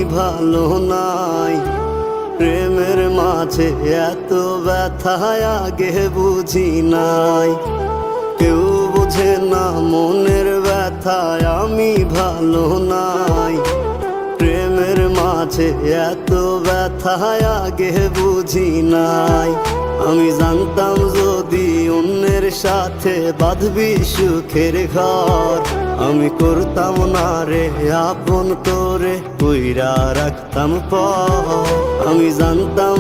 ভালো নাই। প্রেমের মাঝে এত ব্যথা আগে বুঝি নাই। কেউ বোঝে না মনের ব্যথায় আমি ভালো নাই। প্রেমের মাঝে এত ব্যথা আগে বুঝি নাই। আমি জানতাম যদি অন্যের সাথে বাঁধবি সুখের ঘর, আমি করতাম না রে আপন করে কইরা রাখতাম পর। আমি জানতাম